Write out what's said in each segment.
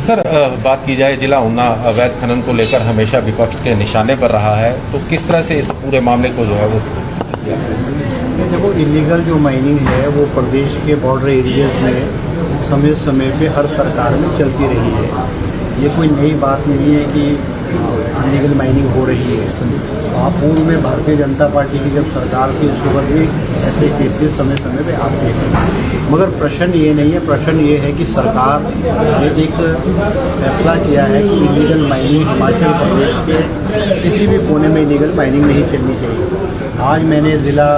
Sir बात की जाए जिला ऊना अवैध खनन को लेकर हमेशा विपक्ष के निशाने पर रहा है, तो किस तरह से इस पूरे मामले को जो है वो देखो, इलीगल जो माइनिंग है वो प्रदेश के बॉर्डर एरियाज में समय समय पे हर सरकार में चलती रही है। ये कोई नई बात नहीं है कि इलीगल माइनिंग हो रही है। पूर्व में भारतीय जनता पार्टी की जब सरकार थी उस वक्त भी ऐसे केसेस समय समय पे आते हैं। मगर प्रश्न ये नहीं है, प्रश्न ये है कि सरकार ने एक फैसला किया है कि इलीगल माइनिंग हिमाचल प्रदेश के किसी भी कोने में इलीगल माइनिंग नहीं चलनी चाहिए। आज मैंने ज़िला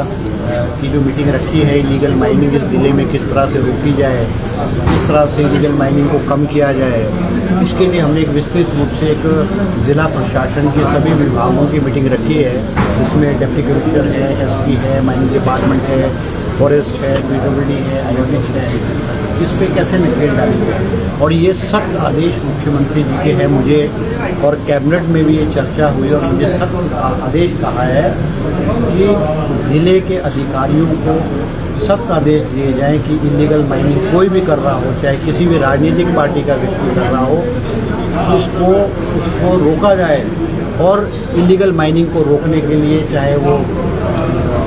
की जो मीटिंग रखी है, इलीगल माइनिंग इस ज़िले में किस तरह से रोकी जाए, किस तरह से इलीगल माइनिंग को कम किया जाए, इसके लिए हमने एक विस्तृत रूप से एक ज़िला प्रशासन के सभी विभागों की मीटिंग रखी है। इसमें डिप्टी कमिश्नर है, एसपी है, माइनिंग डिपार्टमेंट है, फॉरेस्ट है, पीडब्ल्यूडी है, आईओएस है, इस पर कैसे नकेल डाली जाए। और ये सख्त आदेश मुख्यमंत्री जी के हैं मुझे, और कैबिनेट में भी ये चर्चा हुई और मुझे सख्त आदेश कहा है कि ज़िले के अधिकारियों को सख्त आदेश दिए जाएं कि इलीगल माइनिंग कोई भी कर रहा हो, चाहे किसी भी राजनीतिक पार्टी का व्यक्ति कर रहा हो, उसको रोका जाए। और इलीगल माइनिंग को रोकने के लिए चाहे वो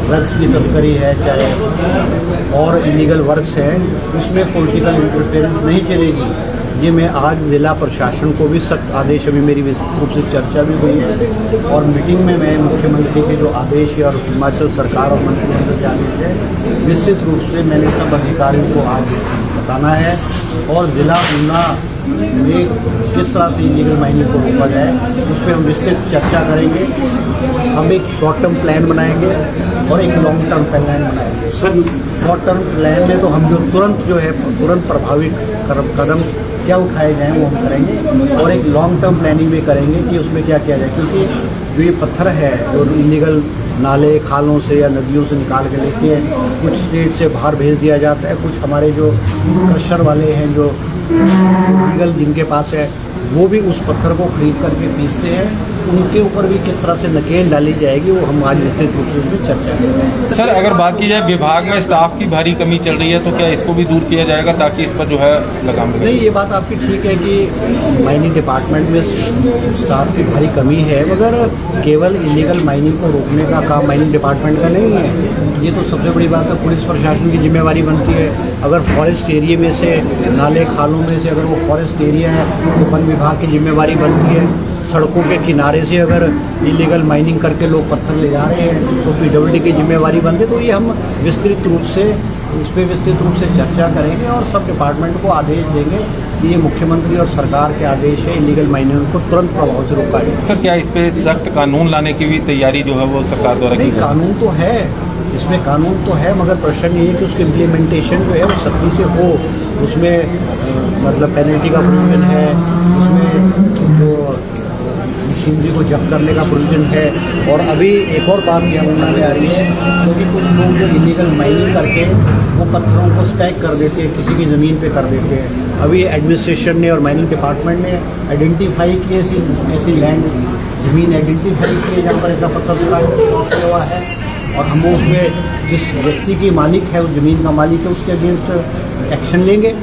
ड्रग्स की तस्करी है, चाहे और इलीगल वर्क्स है, उसमें पॉलिटिकल इंटरफेरेंस नहीं चलेगी। ये मैं आज ज़िला प्रशासन को भी सख्त आदेश, अभी मेरी विस्तृत रूप से चर्चा भी हुई है और मीटिंग में मैं मुख्यमंत्री के जो आदेश है और हिमाचल सरकार और मंत्रिमंडल के आदेश है, निश्चित रूप से मैंने सब अधिकारियों को आज बताना है। और ज़िला ऊना में किस तरह से इलीगल माइनिंग को रोका जाए उस पर हम विस्तृत चर्चा करेंगे। हम एक शॉर्ट टर्म प्लान बनाएंगे और एक लॉन्ग टर्म प्लान बनाएंगे। सर, शॉर्ट टर्म प्लान में तो हम जो तुरंत प्रभावी कदम क्या उठाए जाएँ वो हम करेंगे, और एक लॉन्ग टर्म प्लानिंग भी करेंगे कि उसमें क्या किया जाए। क्योंकि जो ये पत्थर है जो इलीगल नाले खालों से या नदियों से निकाल के लेके कुछ स्टेट से बाहर भेज दिया जाता है, कुछ हमारे जो क्रशर वाले हैं जो इलीगल जिनके पास है वो भी उस पत्थर को खरीद करके पीसते हैं, उनके ऊपर भी किस तरह से नकेल डाली जाएगी वो हम आज विस्तृत रूप से उसमें चर्चा करेंगे। सर, अगर बात की जाए विभाग में स्टाफ की भारी कमी चल रही है, तो क्या इसको भी दूर किया जाएगा ताकि इस पर जो है लगाम लगे? नहीं, ये बात आपकी ठीक है कि माइनिंग डिपार्टमेंट में स्टाफ की भारी कमी है, मगर केवल इलीगल माइनिंग को रोकने का काम माइनिंग डिपार्टमेंट का नहीं है। ये तो सबसे बड़ी बात है, पुलिस प्रशासन की जिम्मेवारी बनती है। अगर फॉरेस्ट एरिया में से, नाले खालों में से अगर वो फॉरेस्ट एरिया है तो वन विभाग की जिम्मेवारी बनती है। सड़कों के किनारे से अगर इलीगल माइनिंग करके लोग पत्थर ले जा रहे हैं तो पीडब्ल्यूडी की जिम्मेवारी बनती है। तो ये हम विस्तृत रूप से इस पर विस्तृत रूप से चर्चा करेंगे और सब डिपार्टमेंट को आदेश देंगे कि ये मुख्यमंत्री और सरकार के आदेश है, इलीगल माइनिंग को तुरंत प्रभाव से रोका जाए। सर, क्या इस पर सख्त कानून लाने की भी तैयारी जो है वो सरकार द्वारा की? नहीं, कानून तो है, इसमें कानून तो है, मगर प्रश्न ये है कि उसकी इम्प्लीमेंटेशन जो है वो सख्ती से हो। उसमें मतलब पेनल्टी का प्रोविजन है, उसमें जो मशीनरी को जब्त करने का प्रोविजन है। और अभी एक और बात यहाँ ऊना में आ रही है, क्योंकि कुछ लोग जो इलीगल माइनिंग करके वो पत्थरों को स्टैक कर देते हैं, किसी की ज़मीन पे कर देते हैं। अभी एडमिनिस्ट्रेशन ने और माइनिंग डिपार्टमेंट ने आइडेंटिफाई की ऐसी लैंड ज़मीन आइडेंटिफाई की है जहाँ पर ऐसा पत्थर स्टॉक हुआ है, और हम उसमें जिस व्यक्ति की मालिक है, उस ज़मीन का मालिक है, उसके अगेंस्ट एक्शन लेंगे।